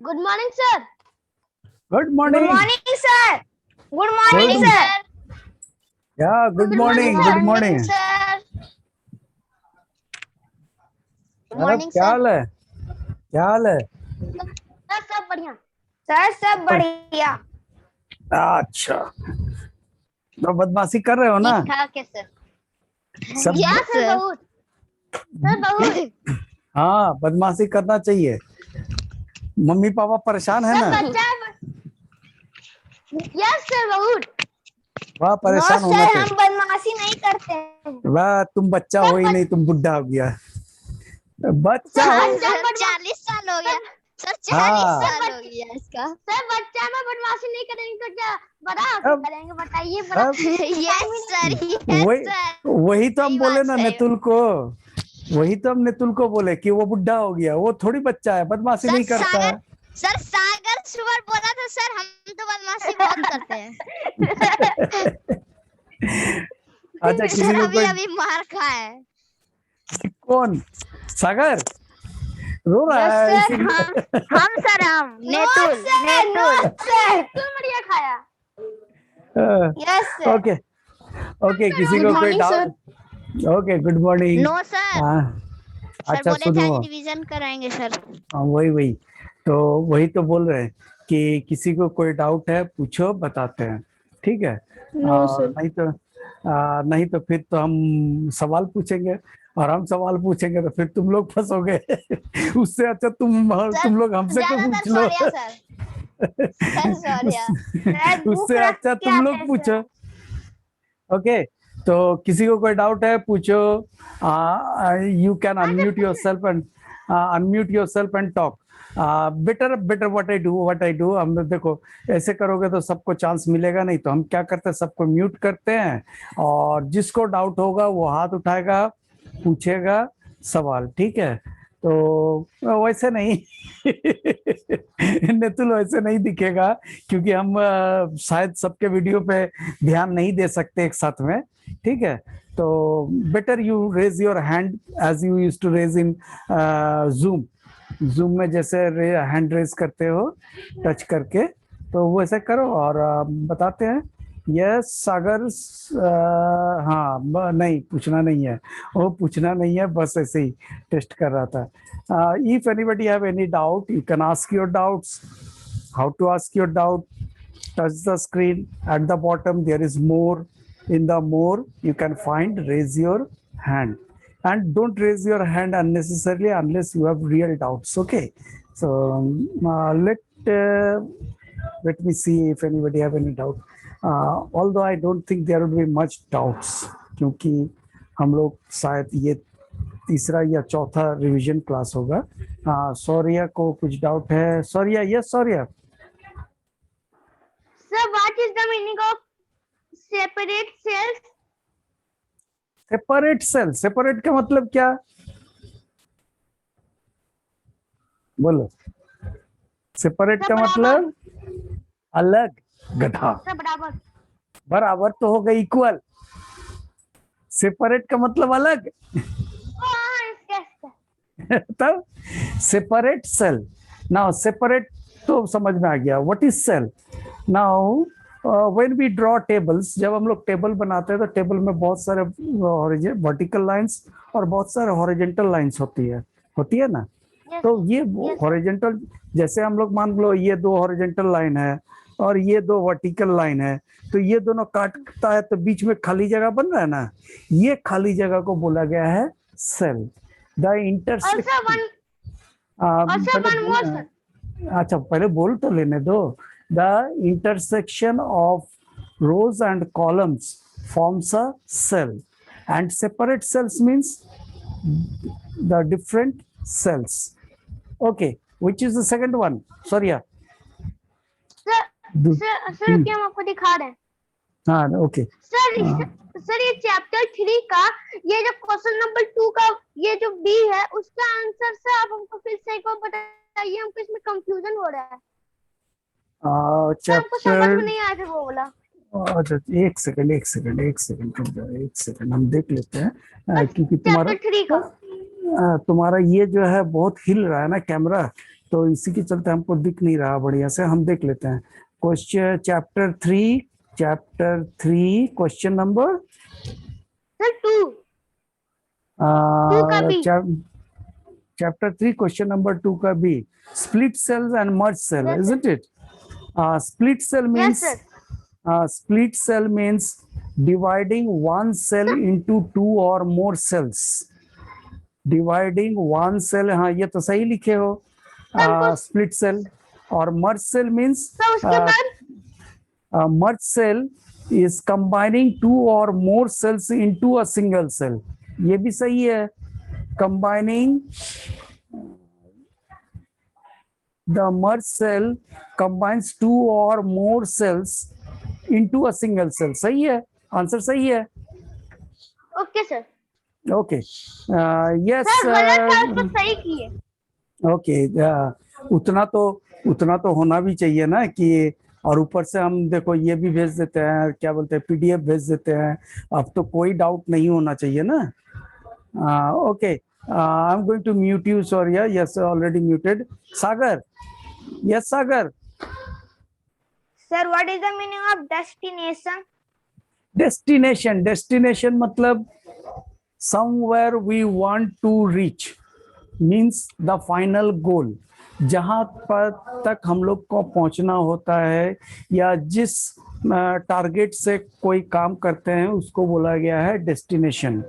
Good morning sir. Good good morning morning sir. Good morning sir. या good morning sir. Good morning. Sir good अरे morning क्या sir. हाल है, क्या हाल है? सर सब बढ़िया। सर सब बढ़िया। अच्छा, तो बदमाशी कर रहे हो ना? ठीक ठाक है सर। सब या सर बहुत। सर बहुत। हाँ, बदमाशी करना चाहिए। मम्मी पापा परेशान है ना? सर बच्चा। यस सर बहुत। वाह, नो परेशान होना सर हम चाहिए। बदमाशी नहीं करते हैं। वाह, तुम बच्चा हो ही नहीं, तुम बुढ़ा हो गया। बच्चा सर हो। बच्चा 40 साल हो गया। सर 40 हाँ, साल हो गया इसका। सर बच्चा में बदमाशी नहीं करेंगे तो क्या बड़ा होकर अब करेंगे बताइए। बड़ा अब यस सर यस वही सर। वही तो हम सही बोले बात ना सही नेतुल को। वही तो हम नेतुल को बोले कि वो बुढ़ा हो गया, वो थोड़ी बच्चा है, बदमाशी सर नहीं करता है। सागर सुवर बोला था सर हम तो बदमाशी बहुत करते हैं। अच्छा, किसी सर को अभी कोई अभी मार खाए। कौन? सागर रो रहा यस है सर इसीलिए। हम सर हम नेतुल नेतुल सर तुम बढ़िया खाया। Yes sir. ओके ओके, किसी गुड को कोई morning sir. Doubt? Okay, good morning. No sir. Sir अच्छा बोले थे सुनो। आज रिवीजन कराएंगे सर। वही वही तो वही तो बोल रहे हैं कि किसी को कोई डाउट है पूछो, बताते हैं, ठीक है? No sir. नहीं तो फिर तो हम सवाल पूछेंगे, और हम सवाल पूछेंगे तो फिर तुम लोग फंसोगे। उससे अच्छा तुम लोग हमसे को पूछ ज्यादातर लो। Sorry sir. सर सॉरी उससे अच्छा तुम लोग पूछो। ओके, तो किसी को कोई डाउट है पूछो। You can unmute your self and talk. Better better what I do. हम देखो, ऐसे करोगे तो सबको चांस मिलेगा नहीं, तो हम क्या करते हैं, सबको म्यूट करते हैं, और जिसको डाउट होगा वो हाथ उठाएगा, पूछेगा सवाल, ठीक है? तो वैसे नहीं। नेतुल वैसे नहीं दिखेगा, क्योंकि हम शायद सबके वीडियो पे ध्यान नहीं दे सकते एक साथ में, ठीक है? तो better you raise your hand as you used to raise in Zoom में, जैसे हैंड रेज करते हो टच करके, तो वो ऐसे करो और बताते हैं। यस सागर, हाँ, नहीं पूछना नहीं है, वो पूछना नहीं है, बस ऐसे ही टेस्ट कर रहा था। If anybody have any doubt you can ask your doubts. How to ask your doubt? touch the screen at the bottom, there is more. In the more you can find raise your hand, and don't raise your hand unnecessarily unless you have real doubts. Okay, so let me see if anybody have any doubt. Although I don't think there would be much doubts, क्योंकि हम लोग शायद ये तीसरा या चौथा revision class होगा। सौर्या को कुछ डाउट है? Saurya, yes Saurya. Sir, what is the meaning of separate cells? Separate cell, separate का मतलब क्या? बोलो। सेपरेट का मतलब अलग। गधा। बराबर। बराबर तो हो गई इक्वल। सेपरेट का मतलब अलग। तब सेपरेट सेल। नाउ सेपरेट तो समझ में आ गया। What is cell? Now when we draw tables, जब हम लोग टेबल बनाते हैं तो टेबल में बहुत सारे वर्टिकल लाइंस और बहुत सारे हॉरिजॉन्टल लाइंस होती है ना? तो ये हॉरिजॉन्टल, जैसे हम लोग मान लो ये दो हॉरिजॉन्टल लाइन है और ये दो वर्टिकल लाइन है, तो ये दोनों काटता है तो बीच में खाली जगह बन रहा है ना, ये खाली जगह को बोला गया है सेल। The intersection. अच्छा, पहले बोल तो लेने दो। The intersection of rows and columns forms a cell, and separate cells means the different cells. Okay, which is the second one? Sorry, sir क्या हम आपको दिखा रहे हैं? हाँ, ओके सर ये चैप्टर 3 का ये जो क्वेश्चन नंबर 2 का ये जो बी है उसका आंसर से आप हमको फिर से एक बार बताइए, हमको इसमें कंफ्यूजन हो रहा है। हमको समझ में नहीं आया था वो बोला। अच्छा, एक सेकंड रुक जाओ, हम देख लेते हैं, क्योंकि तुम्हारा ये जो है बहुत हिल रहा है ना कैमरा, तो इसी के चलते हमको दिख नहीं रहा बढ़िया से, हम देख लेते हैं। Question chapter 3 question number sir 2 का B. chapter 3 question number 2 ka B, split cells and merge cell, Yes, isn't it? Split cell Yes, means sir. split cell means dividing one cell into two or more cells. Dividing one cell, हाँ ये तो सही लिखे हो, split cell. और merge cell means sir उसके बाद merge cell is combining two or more cells into a single cell. ये भी सही है, combining the merged cell combines two or more cells into a single cell. सही है, answer सही है। Okay sir. Okay yes sir गलत था तो सही किए। ओके उतना तो होना भी चाहिए ना कि, और ऊपर से हम देखो ये भी भेज देते हैं, क्या बोलते हैं, पीडीएफ भेज देते हैं, अब तो कोई डाउट नहीं होना चाहिए ना। Okay I am going to mute you, sorry, yes already muted. Sagar, yes Sagar. Sir what is the meaning of destination? Destination मतलब somewhere we want to reach, means the final goal, जहां पर तक हम लोग को पहुंचना होता है या जिस टारगेट से कोई काम करते हैं उसको बोला गया है डेस्टिनेशन।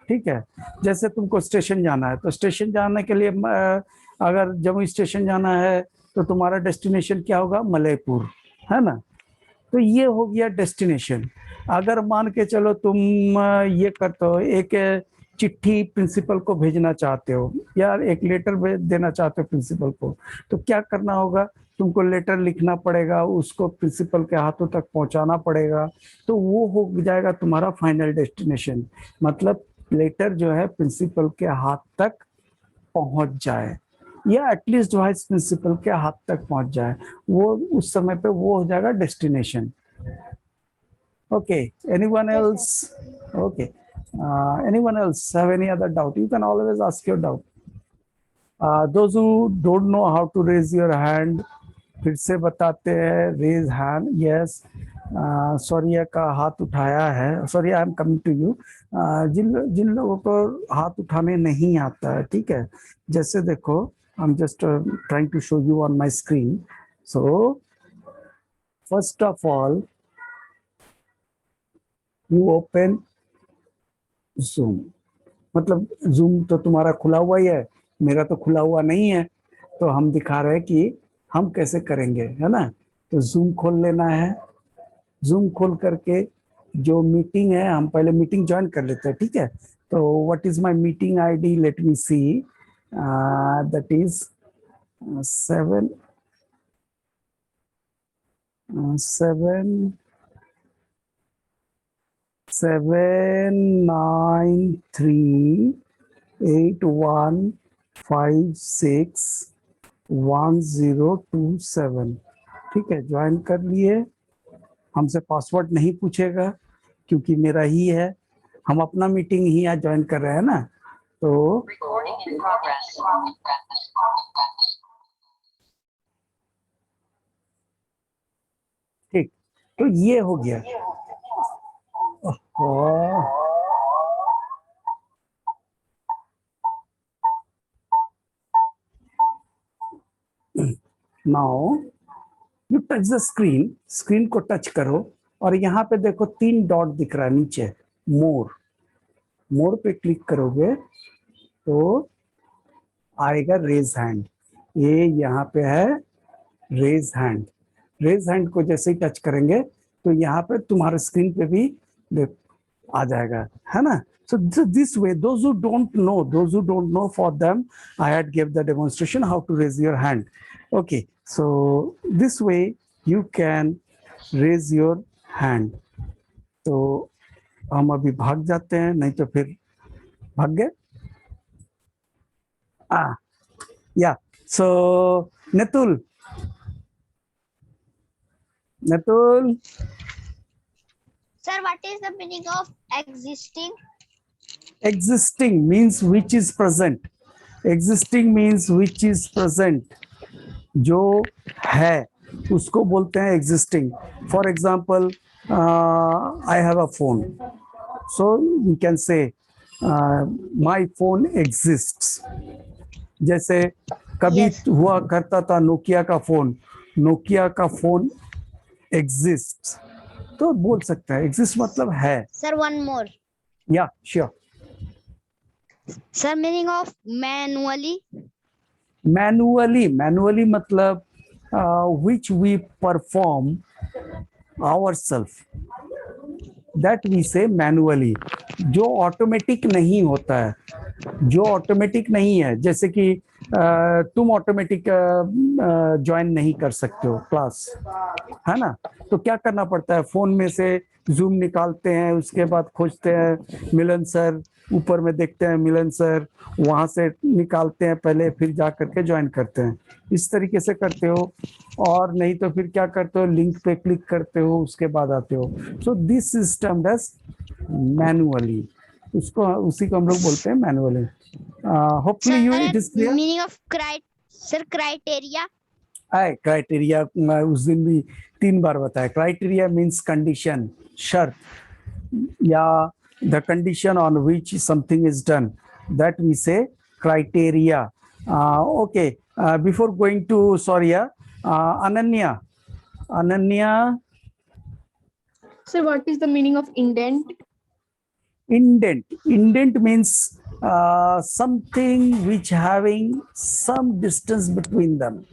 ठीक है, जैसे तुमको स्टेशन जाना है तो स्टेशन जाने के लिए अगर जम्मू स्टेशन जाना है तो तुम्हारा डेस्टिनेशन क्या होगा, मलयपुर, है ना। तो ये हो गया डेस्टिनेशन। अगर मान के चलो तुम ये करते हो, एक चिट्ठी प्रिंसिपल को भेजना चाहते हो या एक लेटर भेज देना चाहते हो प्रिंसिपल को, तो क्या करना होगा, तुमको लेटर लिखना पड़ेगा, उसको प्रिंसिपल के हाथों तक पहुंचाना पड़ेगा, तो वो हो जाएगा तुम्हारा फाइनल डेस्टिनेशन। मतलब लेटर जो है प्रिंसिपल के हाथ तक पहुंच जाए या एटलीस्ट वाइस प्रिंसिपल के हाथ तक पहुंच जाए, वो उस समय पे वो हो जाएगा destination. Okay, anyone else? Okay, anyone else have any other doubt? You can always ask your doubt. Those who don't know how to raise your hand, फिर से बताते हैं, raise hand. Yes, सौर्या का हाथ उठाया है। Sorry, I am coming to you. जिन लोगों को हाथ उठाने नहीं आता है, ठीक है, जैसे देखो, I am just trying to show you on my screen. So first of all you open Zoom, मतलब Zoom तो तुम्हारा खुला हुआ ही है, मेरा तो खुला हुआ नहीं है, तो हम दिखा रहे हैं कि हम कैसे करेंगे, है ना। तो Zoom खोल लेना है। Zoom खोल करके जो मीटिंग है, हम पहले मीटिंग ज्वाइन कर लेते हैं, ठीक है। तो what is my meeting ID, let me see, that is 79381561027। ठीक है, ज्वाइन कर लिए। हमसे पासवर्ड नहीं पूछेगा क्योंकि मेरा ही है, हम अपना मीटिंग ही आज ज्वाइन कर रहे हैं ना। तो ठीक, तो ये हो गया। Now you touch the screen, screen को टच करो और यहाँ पे देखो 3 डॉट दिख रहा है नीचे, मोर पे क्लिक करोगे तो आएगा रेज हैंड। ये यहाँ पे है रेज हैंड। रेज हैंड को जैसे ही टच करेंगे तो यहाँ पे तुम्हारे स्क्रीन पे भी आ जाएगा, है ना। So this way, those who don't know, for them I had gave the demonstration how to raise your hand. Okay, so this way you can raise your hand. तो हम अभी भाग जाते हैं, नहीं तो फिर भाग गए। Yeah, so Netul. Sir, what is the meaning of existing? Existing means which is present. Existing means which is present. जो है उसको बोलते हैं existing. For example, I have a phone, so we can say my phone exists. जैसे कभी Yes. हुआ करता था नोकिया का फोन, नोकिया का फोन एग्जिस्ट, तो बोल सकते हैं एग्जिस्ट मतलब है. Sir, one more. या sure. Sir, meaning of manually. Manually मतलब which we perform ourselves, that we say manually. जो ऑटोमेटिक नहीं होता है, जो ऑटोमेटिक नहीं है, जैसे कि तुम ऑटोमेटिक ज्वाइन नहीं कर सकते हो क्लास, है ना, तो क्या करना पड़ता है, फोन में से जूम निकालते हैं, उसके बाद खोजते हैं मिलन सर, ऊपर में देखते हैं मिलन सर, वहां से निकालते हैं पहले, फिर जा करके ज्वाइन करते हैं. इस तरीके से करते हो. और नहीं तो फिर क्या करते हो, लिंक पे क्लिक करते हो, उसके बाद आते हो. So this system does manually, उसको उसी को हम लोग बोलते हैं manually. Hopefully you it is clear. Meaning of criteria. Criteria उस दिन भी 3 बार बताया. क्राइटेरिया मीन्स कंडीशन, शर्त, या the condition on which something is done, that we say criteria. Okay, before going to Saurya, Ananya. Sir, what is the meaning of indent? Indent means something which having some distance between them.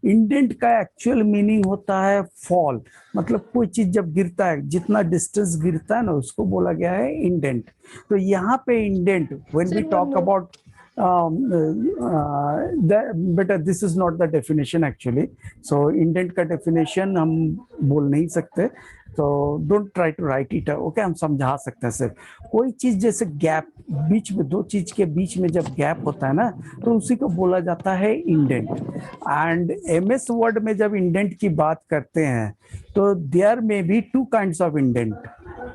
Indent का actual meaning होता है fall, मतलब कोई चीज जब गिरता है, जितना डिस्टेंस गिरता है ना, उसको बोला गया है इंडेंट. तो यहाँ पे indent, when we talk about, बेटा this is not the definition actually. So indent का डेफिनेशन हम बोल नहीं सकते, तो don't try to write it. Okay, हम समझा सकते हैं सिर्फ कोई चीज, जैसे गैप, बीच में दो चीज के बीच में जब गैप होता है ना, तो उसी को बोला जाता है इंडेंट. एंड एमएस वर्ड में जब इंडेंट की बात करते हैं, तो there may be 2 kinds of indent.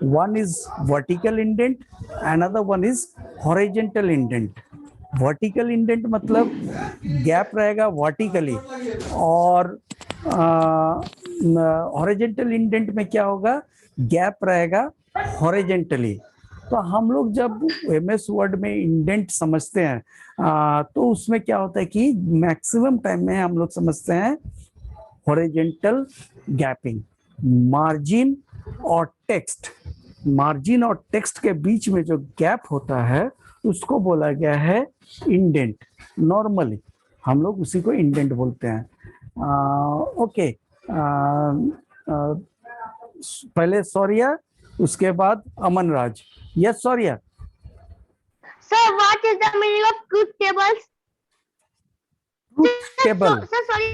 One is vertical indent, another one is horizontal indent. Vertical indent मतलब गैप रहेगा वर्टिकली, और हॉरिजॉन्टल इंडेंट में क्या होगा, गैप रहेगा हॉरिजॉन्टली. तो हम लोग जब एमएस वर्ड में इंडेंट समझते हैं, तो उसमें क्या होता है कि मैक्सिमम टाइम में हम लोग समझते हैं हॉरिजॉन्टल गैपिंग. मार्जिन और टेक्स्ट, मार्जिन और टेक्स्ट के बीच में जो गैप होता है, उसको बोला गया है इंडेंट. नॉर्मली हम लोग उसी को इंडेंट बोलते हैं. ओके, पहले सौर्या, उसके बाद Aman Raj. Yes Saurya. Sir, what is the meaning of truth tables? Truth table. Sir, sorry.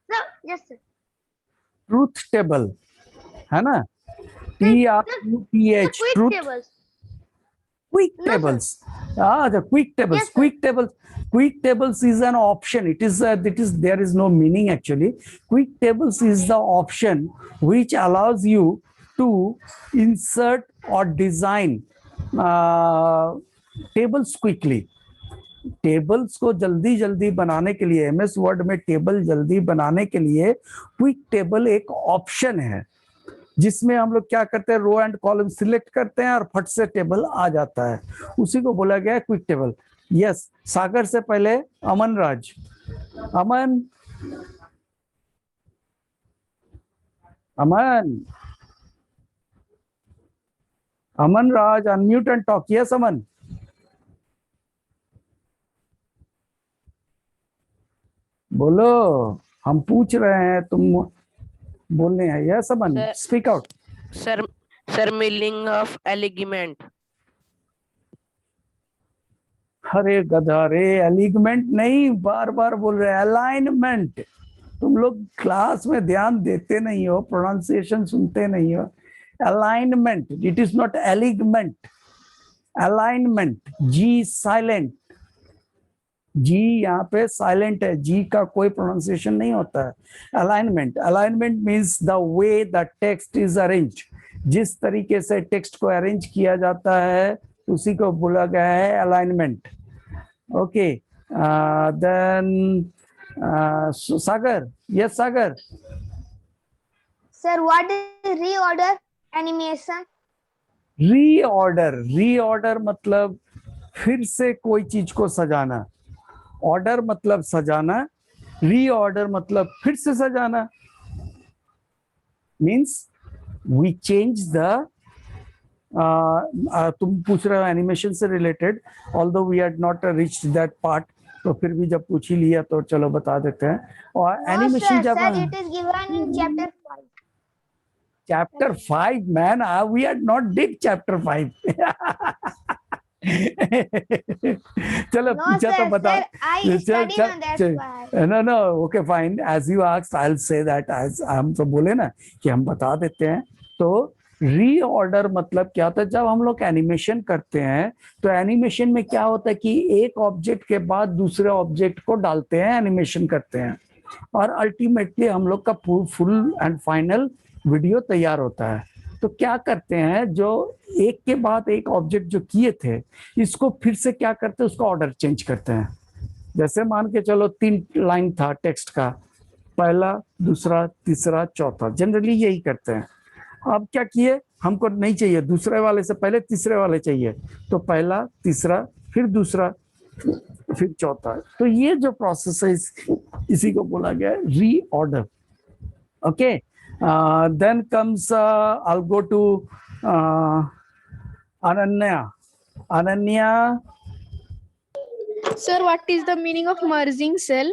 Sir, yes, sir. Truth table है ना, TRUTH, Quick truth. tables. Quick No, sir. tables. The quick tables. Yes, sir. Quick tables is an option. It is there is no meaning actually. Quick tables is the option which allows you to insert or design tables quickly. Tables को जल्दी जल्दी बनाने के लिए, MS word में table जल्दी बनाने के लिए क्विक टेबल एक ऑप्शन है, जिसमें हम लोग क्या करते हैं, रो एंड कॉलम सिलेक्ट करते हैं और फट से टेबल आ जाता है. उसी को बोला गया है क्विक टेबल. यस, सागर से पहले Aman Raj. Aman Raj, unmute and talk. Yes Aman. बोलो, हम पूछ रहे हैं, तुम बोलने हैं. Yes Aman, speak out. Sir meaning of alignment. अरे गधा रे, एलिगमेंट नहीं, बार बार बोल रहे हैं अलाइनमेंट. तुम लोग क्लास में ध्यान देते नहीं हो, प्रोनाउंसिएशन सुनते नहीं हो. Alignment, it is not alignment. Alignment, G silent, G यहाँ पे साइलेंट है, जी का कोई प्रोनाउंसिएशन नहीं होता है. Alignment means the way the text is arranged. जिस तरीके से टेक्स्ट को अरेंज किया जाता है, उसी को बोला गया है alignment. Okay, then Sagar, yes Sagar. Sir, what is reorder animation? Reorder मतलब फिर से कोई चीज को सजाना, ऑर्डर मतलब सजाना, रीऑर्डर मतलब फिर से सजाना, मीन्स वी चेंज द तुम पूछ रहे हो एनिमेशन से related, although we had not reached that part, तो फिर भी जब पूछ ही लिया तो चलो बता देते हैं। और No, एनिमेशन sir. जब Sir, it is given in chapter 5. chapter 5 man, we had not did chapter 5 चलो No, पूछा तो sir. बता। Sir, I studied on that part. No no okay fine, as you asked I will say that, as हम तो बोले ना कि हम बता देते हैं। तो रीऑर्डर मतलब क्या होता है, जब हम लोग एनिमेशन करते हैं तो एनिमेशन में क्या होता है कि एक ऑब्जेक्ट के बाद दूसरे ऑब्जेक्ट को डालते हैं, एनिमेशन करते हैं, और अल्टीमेटली हम लोग का फुल एंड फाइनल वीडियो तैयार होता है। तो क्या करते हैं, जो एक के बाद एक ऑब्जेक्ट जो किए थे, इसको फिर से क्या करते हैं, उसका ऑर्डर चेंज करते हैं। जैसे मान के चलो 3 लाइन था टेक्स्ट का, पहला, दूसरा, तीसरा, चौथा, जनरली यही करते हैं। अब क्या किए, हमको नहीं चाहिए दूसरे वाले से पहले तीसरे वाले चाहिए, तो पहला, तीसरा, फिर दूसरा, फिर चौथा। तो ये जो प्रोसेस है इसी को बोला गया है reorder. Okay, then comes I go to Ananya. Sir, what is the meaning of merging cell?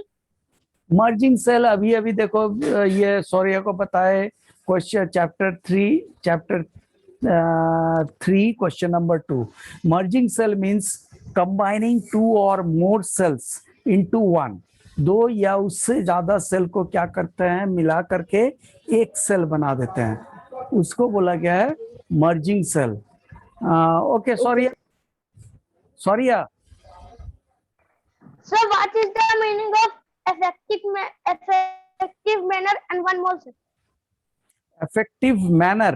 Merging cell अभी अभी देखो, ये सौर्या को पता है, question chapter 3 question number 2। Merging cell means combining 2 और मोर सेल्स इनटू 1। 2 या उससे ज्यादा सेल को क्या करते हैं, मिला करके एक सेल बना देते हैं, उसको बोला गया है merging cell. Okay Saurya. Sir, what is the meaning of effective manner and one more, sir? effective manner,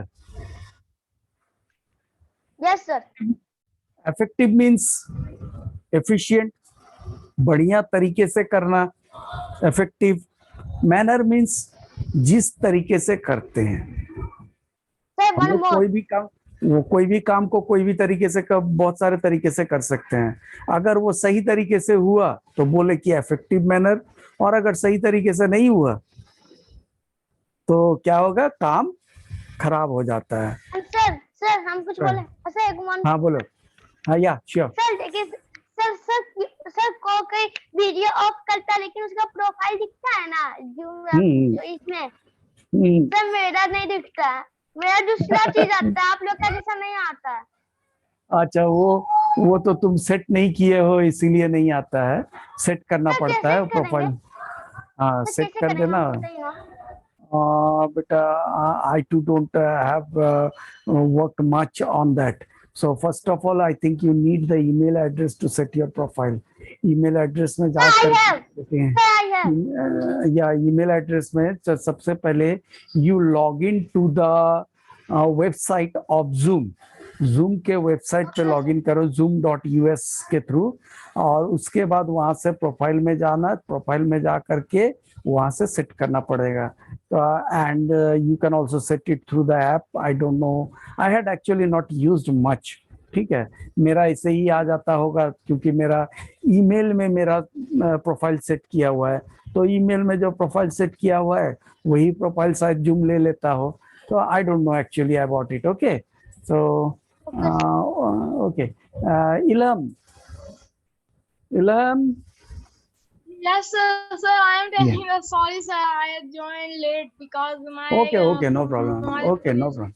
Yes, sir. effective means efficient, बढ़िया तरीके से करना। effective manner means जिस तरीके से करते हैं Sir, हम one लोग, more. कोई भी काम को कोई भी तरीके से बहुत सारे तरीके से कर सकते हैं। अगर वो सही तरीके से हुआ तो बोले कि इफेक्टिव मैनर, और अगर सही तरीके से नहीं हुआ तो क्या होगा, काम खराब हो जाता है। सर हम कुछ बोले, सर एक मिनट। हाँ बोलो। हाँ या श्योर। सर देखिए, सर को कोई वीडियो ऑफ करता है लेकिन उसका प्रोफाइल दिखता है ना जूम जो इसमें, सर मेरा नहीं दिखता, मेरा दूसरा चीज आता है, आप लोग का जैसा नहीं आता है। अच्छा, वो तो तुम सेट नहीं किए हो इसीलिए नहीं आता है, सेट करना पड़ता है प्रोफाइल। हाँ सेट कर देना बेटा। I too don't have worked much on that. So first of all, I think you need the email address to set your profile. Email address में जाकर या email address में सबसे पहले you log in to the website of Zoom. Zoom के website पे log in करो zoom.us के थ्रू, और उसके बाद वहां से प्रोफाइल में जाना, प्रोफाइल में जा करके वहां से सेट करना पड़ेगा। And you can also set it through the app. I don't know, I had actually not used much. ठीक है, मेरा ऐसे ही आ जाता होगा क्योंकि मेरा ईमेल में मेरा प्रोफाइल सेट किया हुआ है, तो ईमेल में जो प्रोफाइल सेट किया हुआ है वही प्रोफाइल शायद जूम ले लेता हो। तो आई don't no actually about it. Okay, so okay, इलम। Yes, sir. Sir, I am telling you, sorry, sir. I have joined late because my. Okay, no problem. Okay, no problem.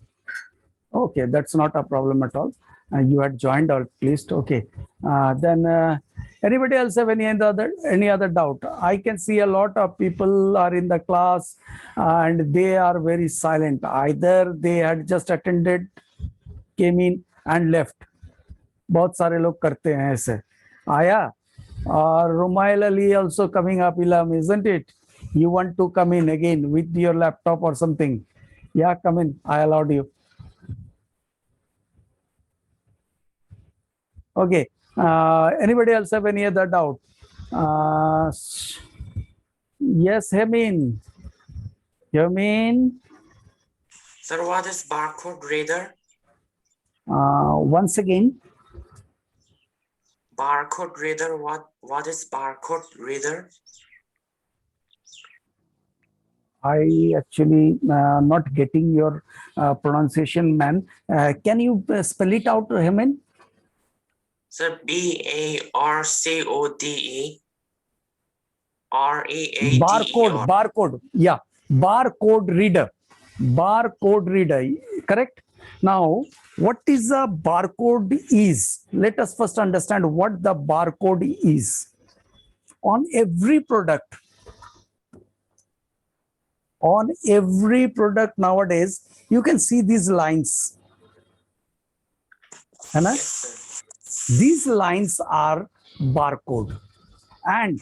Okay, that's not a problem at all. You had joined at least. Okay, then anybody else have any other doubt? I can see a lot of people are in the class and they are very silent. Either they had just attended, came in and left. बहुत सारे लोग करते हैं ऐसे। आया, or Rumail Ali also coming up, Ilam, isn't it? You want to come in again with your laptop or something? Yeah, come in. I allowed you. Okay. Anybody else have any other doubt? Yes, Hemin. Hemin. Sir, what is barcode reader? Once again. Barcode reader. What is barcode reader? I actually not getting your pronunciation, man. Can you spell it out, Hemin? Sir, BARCODE READER. Barcode. Yeah, barcode reader. Barcode reader. Correct. Now, what is a barcode is? Let us first understand what the barcode is. On every product nowadays, you can see these lines. Yes, sir. These lines are barcode, and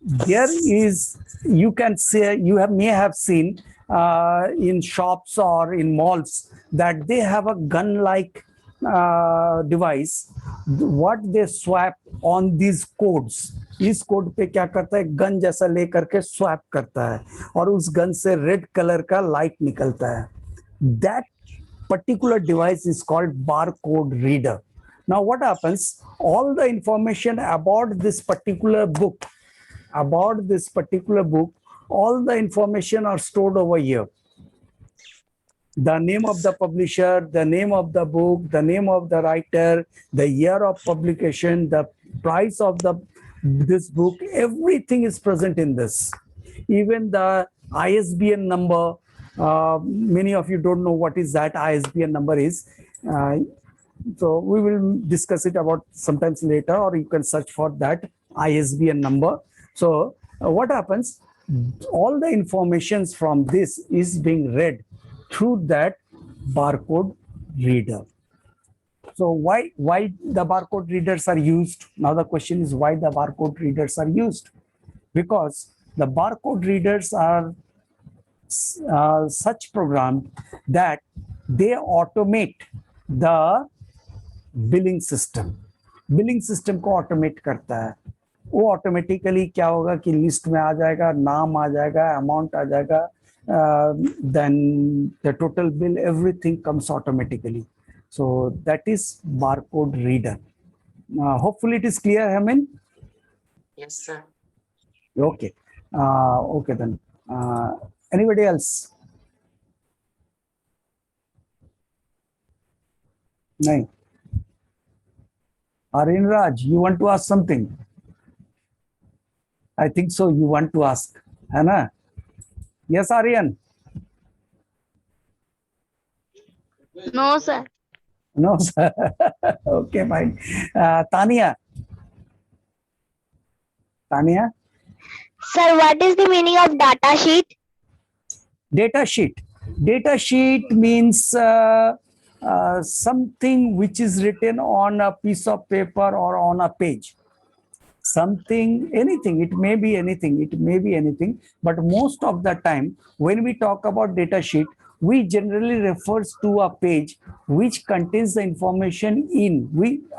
there is, you can say, may have seen in shops or in malls that they have a gun-like device. What they swap on these codes, इस code पे क्या करता है, gun जैसा लेकर के swap करता है और उस गन से रेड कलर का लाइट निकलता है. That particular device is called barcode reader. Now what happens, all the information about this particular book, all the information are stored over here. The name of the publisher, the name of the book, the name of the writer, the year of publication, the price of this book, everything is present in this. Even the ISBN number, many of you don't know what is that ISBN number is. So we will discuss it about sometimes later, or you can search for that ISBN number. So what happens, all the informations from this is being read through that barcode reader. So why the barcode readers are used? Now the question is why the barcode readers are used? Because the barcode readers are such programmed that they automate the billing system को automate करता है. वो automatically क्या होगा कि list में आ जाएगा, नाम आ जाएगा, अमाउंट आ जाएगा, then the total bill, everything comes automatically. So that is barcode reader. Hopefully it is clear, Heman? Yes, sir. Okay. Okay then. Anybody else? No. Aryan Raj, you want to ask something? I think so. You want to ask, है ना? Yes, Aryan. No, sir. No, sir. Okay, fine. Tania. Sir, what is the meaning of data sheet? Data sheet means something which is written on a piece of paper or on a page. Something, anything, it may be anything, but most of the time when we talk about data sheet, we generally refers to a page which contains the information in,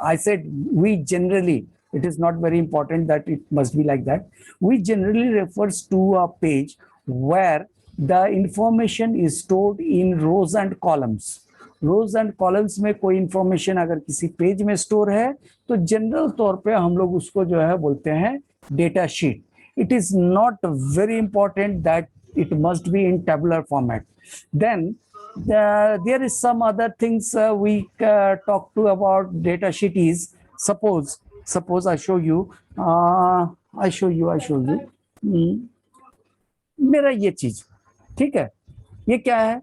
I said we generally, it is not very important that it must be like that. We generally refers to a page where the information is stored in rows and columns. Rows and columns में कोई information अगर किसी page में store है तो general तौर पे हम लोग उसको जो है बोलते हैं data sheet. It is not very important that it must be in tabular format. Then there is some other things we talk to about data sheet is suppose I show you मेरा ये चीज, ठीक है, ये क्या है?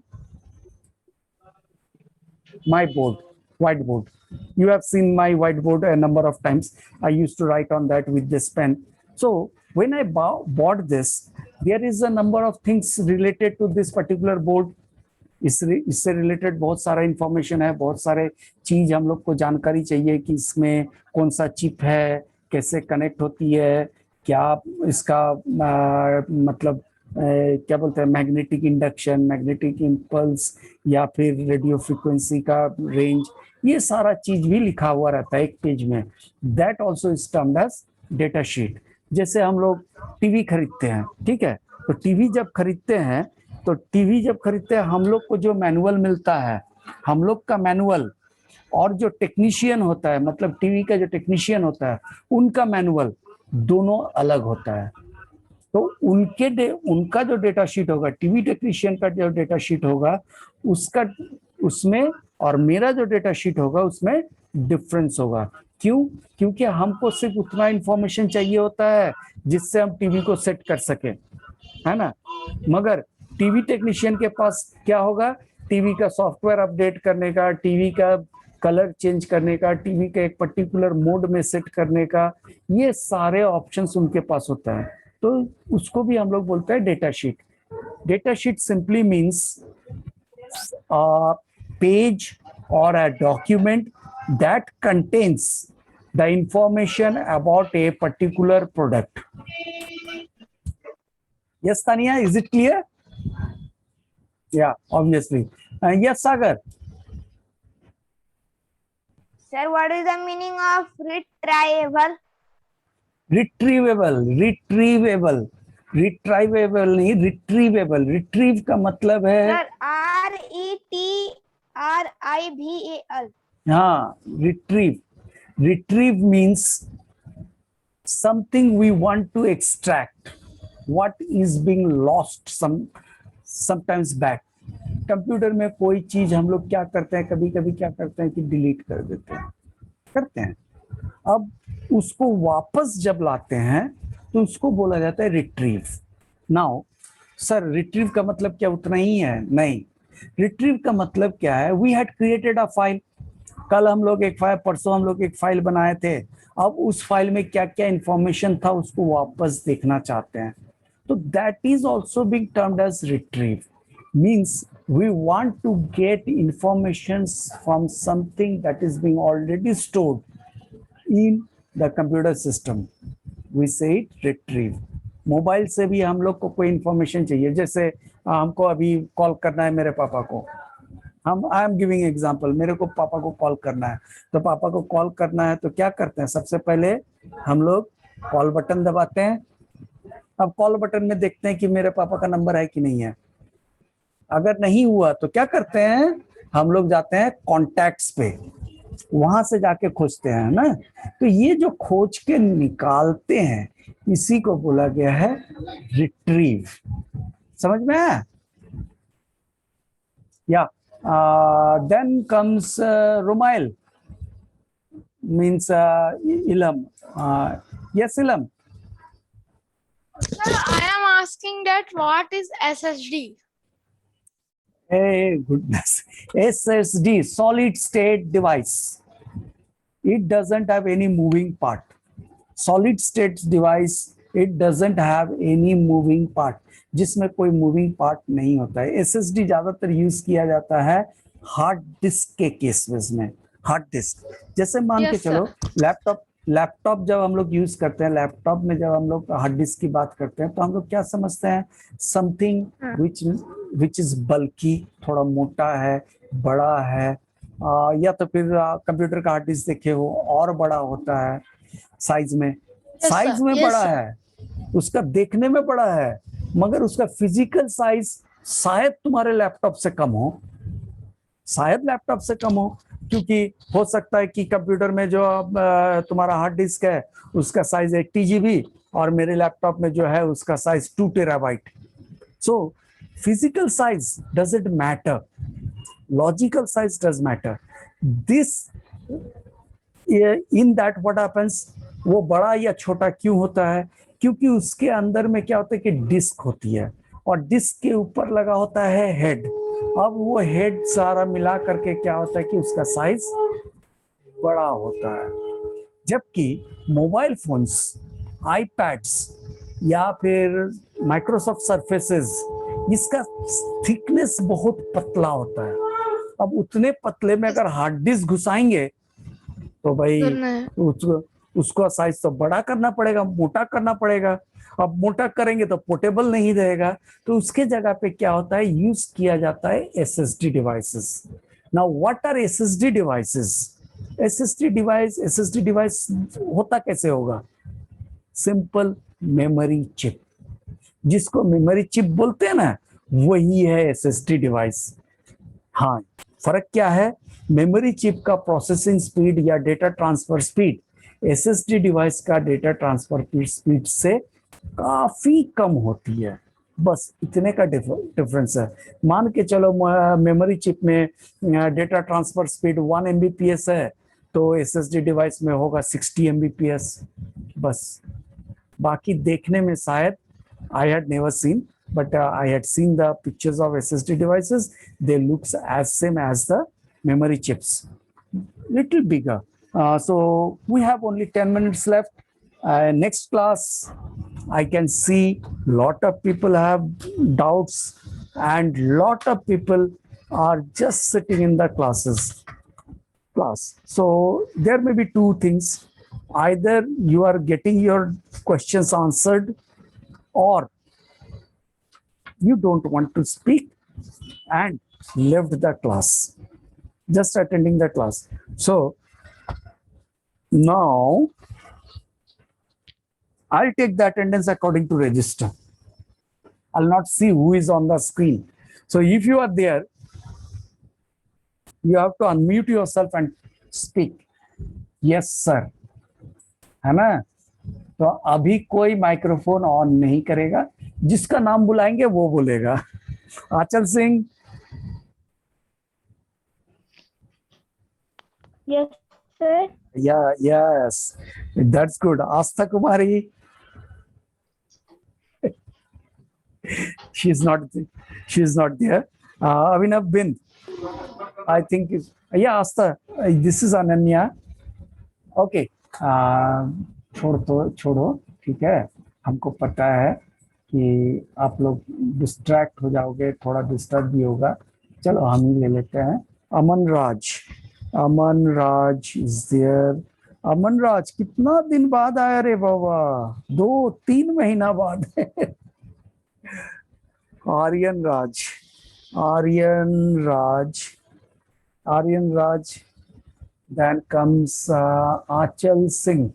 My whiteboard. You have seen my whiteboard a number of times. I used to write on that with this pen. So when I bought this, there is a number of things related to this particular board. इससे related बहुत सारा information है, बहुत सारे चीज हम लोग को जानकारी चाहिए कि इसमें कौन सा चिप है, कैसे कनेक्ट होती है, क्या इसका मतलब क्या बोलते हैं, मैग्नेटिक इंडक्शन, मैग्नेटिक इम्पल्स या फिर रेडियो फ्रीक्वेंसी का रेंज, ये सारा चीज भी लिखा हुआ रहता है एक पेज में. That also is termed as data sheet. जैसे हम लोग टीवी खरीदते हैं, ठीक है, तो टीवी जब खरीदते हैं हम लोग को जो मैनुअल मिलता है, हम लोग का मैनुअल और जो टेक्नीशियन होता है, मतलब टीवी का जो टेक्नीशियन होता है, उनका मैनुअल दोनों अलग होता है। तो उनका जो डेटा शीट होगा, टीवी टेक्नीशियन का जो डेटा शीट होगा उसमें और मेरा जो डेटा शीट होगा उसमें डिफरेंस होगा। क्यों? क्योंकि हमको सिर्फ उतना इंफॉर्मेशन चाहिए होता है जिससे हम टीवी को सेट कर सके, है ना। मगर टीवी टेक्नीशियन के पास क्या होगा? टीवी का सॉफ्टवेयर अपडेट करने का, टीवी का कलर चेंज करने का, टीवी का एक पर्टिकुलर मोड में सेट करने का, ये सारे ऑप्शंस उनके पास होता है। तो उसको भी हम लोग बोलते हैं data sheet. Data sheet simply means page और a document that contains the information about a particular product. Yes, Tania, is it clear? Yeah, obviously. Yes, Sagar. Sir, what is the meaning of retrieval? Retrievable नहीं, retrievable. Retrieve का मतलब है, Sir, RETRIVAL. हाँ, retrieve means something we want to extract, what is being lost sometimes back. Computer में कोई चीज हम लोग क्या करते हैं, कभी कभी क्या करते हैं कि डिलीट कर देते हैं, करते हैं। अब उसको वापस जब लाते हैं तो उसको बोला जाता है रिट्रीव। नाउ सर, रिट्रीव का मतलब क्या उतना ही है? नहीं, रिट्रीव का मतलब क्या है? We had created a file. कल हम लोग एक फाइल, परसों हम लोग एक फाइल बनाए थे। अब उस फाइल में क्या क्या इंफॉर्मेशन था उसको वापस देखना चाहते हैं, तो that is also being termed as retrieve. Means we want to get informations from something that is being already stored in the computer system, we say it retrieve. Mobile से भी हम लोग को कोई इंफॉर्मेशन चाहिए, जैसे हमको अभी कॉल करना है मेरे पापा को, आई एम गिविंग एग्जांपल, मेरे को पापा को कॉल करना है, तो पापा को कॉल करना है तो क्या करते हैं? सबसे पहले हम लोग कॉल बटन दबाते हैं। अब कॉल बटन में देखते हैं कि मेरे पापा का नंबर है कि नहीं है। अगर नहीं हुआ तो क्या करते हैं? हम लोग जाते हैं कॉन्टैक्ट्स पे, वहां से जाके खोजते हैं ना। तो ये जो खोज के निकालते हैं इसी को बोला गया है रिट्रीव। समझ में आया? या देन कम्स रोमाइल, मीन्स इलम। यस इलम। Sir, I am asking that what is SSD? Hey, goodness. SSD, solid state device. It doesn't have any moving part. Solid state device, it doesn't have any moving part. जिसमें कोई moving part नहीं होता है। SSD ज्यादातर use किया जाता है hard disk के केसेस में। हार्ड डिस्क जैसे मान के चलो, लैपटॉप जब हम लोग यूज करते हैं, लैपटॉप में जब हम लोग हार्ड डिस्क की बात करते हैं तो हम लोग क्या समझते हैं? समथिंग विच इज बल्कि, थोड़ा मोटा है, बड़ा है, या तो फिर कंप्यूटर का हार्ड डिस्क देखे हो और बड़ा होता है साइज में। साइज में बड़ा है, उसका देखने में बड़ा है, मगर उसका फिजिकल साइज शायद तुम्हारे लैपटॉप से कम हो, शायद लैपटॉप से कम हो, क्योंकि हो सकता है कि कंप्यूटर में जो तुम्हारा हार्ड डिस्क है उसका साइज 80 GB और मेरे लैपटॉप में जो है उसका size 2 TB। So physical size doesn't matter, logical size does matter. This in that what happens, वो बड़ा या छोटा क्यों होता है? क्योंकि उसके अंदर में क्या होता है कि डिस्क होती है और डिस्क के ऊपर लगा होता है हेड। अब वो हेड सारा मिला करके क्या होता है कि उसका साइज बड़ा होता है। जबकि मोबाइल फोन्स, आईपैड्स या फिर माइक्रोसॉफ्ट सर्फेसेस, इसका थिकनेस बहुत पतला होता है। अब उतने पतले में अगर हार्ड डिस्क घुसाएंगे तो भाई उसको साइज तो बड़ा करना पड़ेगा, मोटा करना पड़ेगा। अब मोटा करेंगे तो पोर्टेबल नहीं रहेगा, तो उसके जगह पे क्या होता है? यूज किया जाता है SSD devices. Now what are SSD devices? SSD device होता कैसे होगा? Simple memory chip. जिसको मेमोरी चिप बोलते हैं ना, वही है एसएसडी डिवाइस। हाँ, फर्क क्या है? मेमोरी चिप का प्रोसेसिंग स्पीड या data transfer speed SSD device का डेटा ट्रांसफर स्पीड से काफी कम होती है। बस इतने का डिफरेंस है। मान के चलो मेमोरी चिप में डेटा ट्रांसफर स्पीड 1 MBPS है, तो एसएसडी डिवाइस में होगा 60 MBPS। बस बाकी देखने में शायद I had never seen, but I had seen the pictures of SSD devices. They looks as same as the memory chips, little bigger. So we have only 10 minutes left. Next class, I can see lot of people have doubts and lot of people are just sitting in the class. So there may be two things. Either you are getting your questions answered, or you don't want to speak and left the class, just attending the class. So now I'll take the attendance according to register. I'll not see who is on the screen. So if you are there, you have to unmute yourself and speak. Yes, sir. है ना? तो अभी कोई microphone on नहीं करेगा, जिसका नाम बुलाएंगे वो बोलेगा। आंचल Singh. Yes, sir. Yes, that's good. Astha Kumari. She's not there. Abhinav Bind, I think yeah, Astha, this is Ananya. Okay. छोड़ो, ठीक है। हमको पता है कि आप लोग डिस्ट्रैक्ट हो जाओगे, थोड़ा डिस्टर्ब भी होगा। चलो हम ही ले लेते हैं। अमन राज इज देयर। अमन राज कितना दिन बाद आया रे बाबा, 2-3 महीना बाद। आर्यन राज, then comes आंचल सिंह।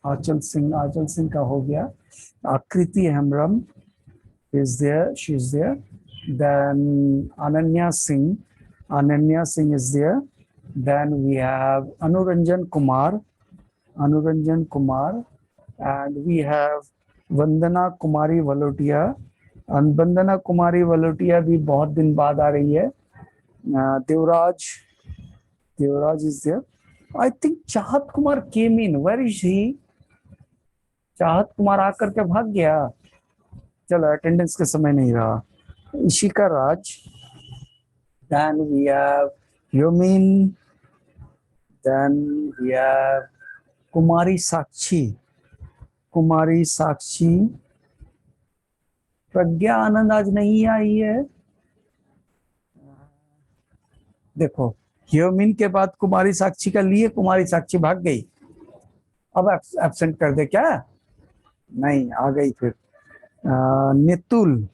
आंचल सिंह का हो गया। आकृति Hembrom is there, she is there. Then Ananya Singh is there. Then we have Anuranjan Kumar, and we have Vandana Kumari Valotia. And Vandana Kumari Valotia भी बहुत दिन बाद आ रही है। Devraj is there. I think Chahat Kumar came in. Where is he? चाहत कुमार आकर के भाग गया। चलो अटेंडेंस के समय नहीं रहा। इशिका राज, then we have Yomin, then we have कुमारी साक्षी, प्रज्ञा आनंद आज नहीं आई है। देखो ह्योमिन के बाद कुमारी साक्षी का लिए, कुमारी साक्षी भाग गई। अब एब्सेंट कर दे क्या? नहीं, आ गई फिर। नितुल,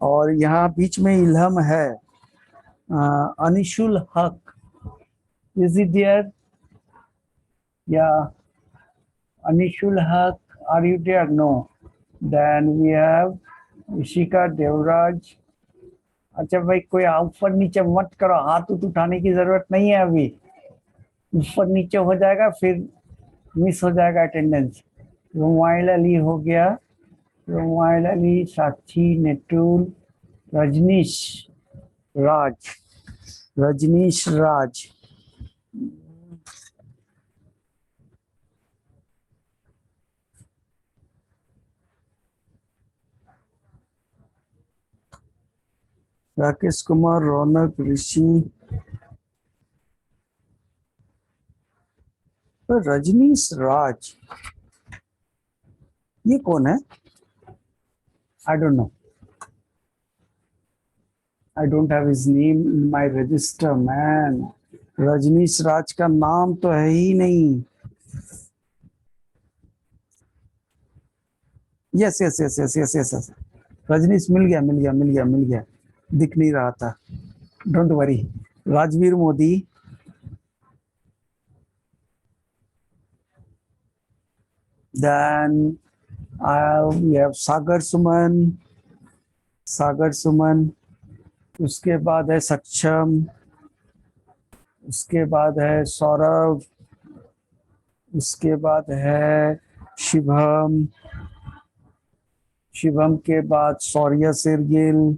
और यहाँ बीच में इल्हम है। अनिशुल हक, इज इट देयर? या Anishul Haq, are you there? No. Then we have Ishika, Devraj. अच्छा भाई, कोई ऊपर नीचे मत करो, हाथ उठाने की जरूरत नहीं है अभी। ऊपर नीचे हो जाएगा फिर मिस हो जाएगा अटेंडेंस। रुमाइल अली हो गया, रुमाइल अली, साक्षी, नेटुल, रजनीश राज। राकेश कुमार, रौनक, ऋषि। रजनीश राज ये कौन है? I don't know. I don't have his name in my register man. Rajneesh Raj का नाम तो है ही नहीं। यस, रजनीश मिल गया, दिख नहीं रहा था। Don't worry. Rajveer Modi, Then we have Sagar Suman. सागर सुमन, उसके बाद है सक्षम, उसके बाद है सौरभ, उसके बाद है शिवम, शिवम के बाद सौर्या सिरगिल,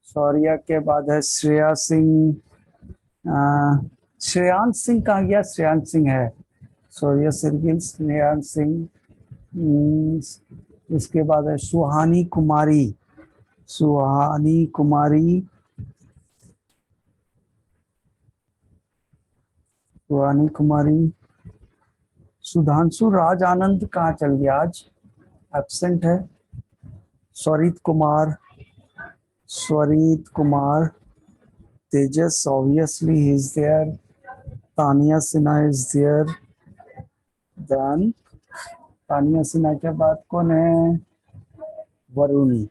सौर्या के बाद है श्रेया सिंह, श्रेयांश सिंह कहाँ गया? श्रेयांश सिंह है, सौर्या सिरगिल, श्रेयांश सिंह। इसके बाद है सुहानी कुमारी, सुहानी कुमारी, सुहानी कुमारी। सुधांशु राज आनंद कहाँ चल गया? आज एब्सेंट है। स्वरित कुमार, स्वरित कुमार। तेजस obviously he is there. Tania Sinha is there. Then Tania Sinha के बाद कौन है? Varuni,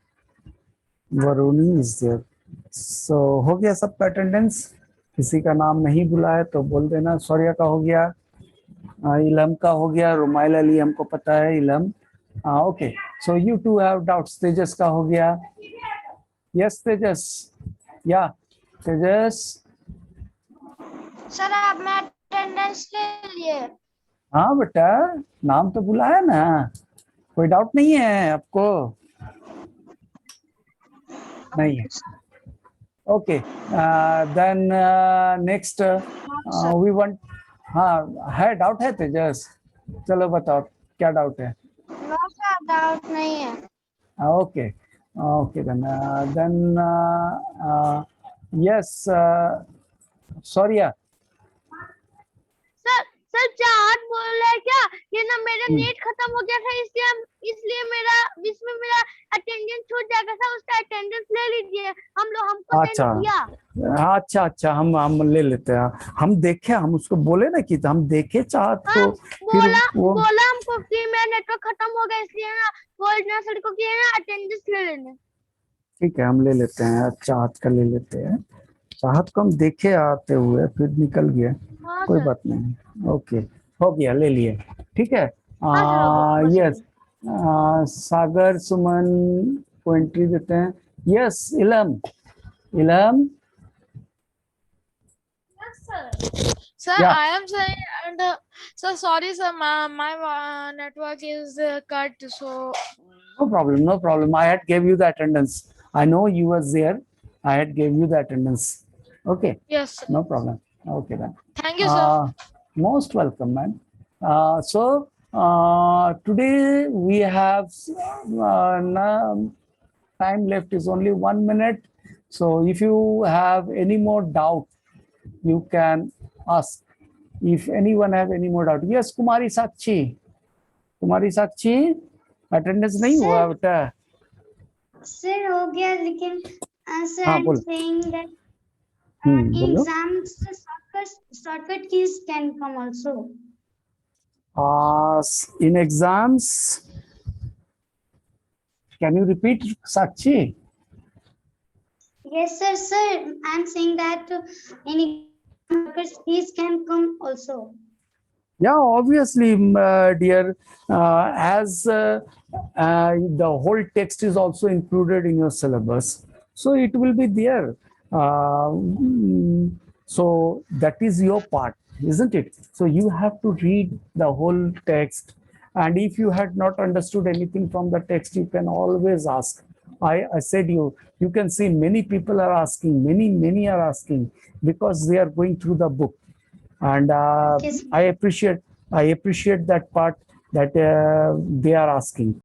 Varuni is there. सो हो गया सबका अटेंडेंस? किसी का नाम नहीं बुला है तो बोल देना। सौर्या का हो गया, इलम का हो गया, रुमाइल अली हमको पता है, इलम। Okay, so you too have doubts. Tejas का हो गया? यस तेजस, या तेजस। सर आप मैं अटेंडेंस ले लिए। हाँ बेटा, नाम तो बुलाया ना, कोई डाउट नहीं है आपको? नहीं है। Okay, then next we want. हाँ है, डाउट है तेजस? चलो बताओ क्या डाउट है? नो सर डाउट नहीं है। Okay okay, then yes Saurya. Sir chart बोल रहा है क्या? ये ना मेरा नेट खत्म हो गया था, इसलिए मेरा इसमें मेरा अटेंडेंस छूट जाएगा सर, उसका अटेंडेंस ले लीजिए। हमको अच्छा दिया। अच्छा अच्छा, हम ले लेते हैं। हम देखे, हम उसको बोले ना कि हम देखे चाहत तो बोला हमको कि मेरा नेटवर्क खत्म हो गया, इसलिए ना बोलना सर को कि ना अटेंडेंस ले लेने। ठीक है, हम ले लेते हैं, चाहत का ले लेते हैं। चाहत को हम देखे आते हुए, फिर निकल गया, कोई सर। बात नहीं। ओके, हो गया, ले लिए। ठीक है, यस सागर सुमन को एंट्री देते हैं। यस इलम, इलम। Sir, Yeah. I am saying, and sir, sorry, sir, my network is cut, so No problem, no problem. I had gave you the attendance. I know you was there. I had gave you the attendance. Okay, yes, sir. no problem. Okay then. Thank you, sir. Most welcome, man. So today we have time left is only 1 minute. So if you have any more doubt, you can ask. If anyone have any more doubt, yes, Kumari Sakshi. Kumari Sakshi, attendance नहीं हुआ बेटा? Sir हो गया, लेकिन sir हाँ, I am बोलो। Saying that बोलो। exams shortcut keys can come also. In exams, can you repeat, Sakshi? Yes sir, I'm saying that any shortcut keys can come also. Yeah, obviously, dear, as the whole text is also included in your syllabus, so it will be there. So that is your part, isn't it? So you have to read the whole text, and if you had not understood anything from the text, you can always ask. I said you can see many people are asking, many are asking, because they are going through the book. And Yes. I appreciate that part, that they are asking.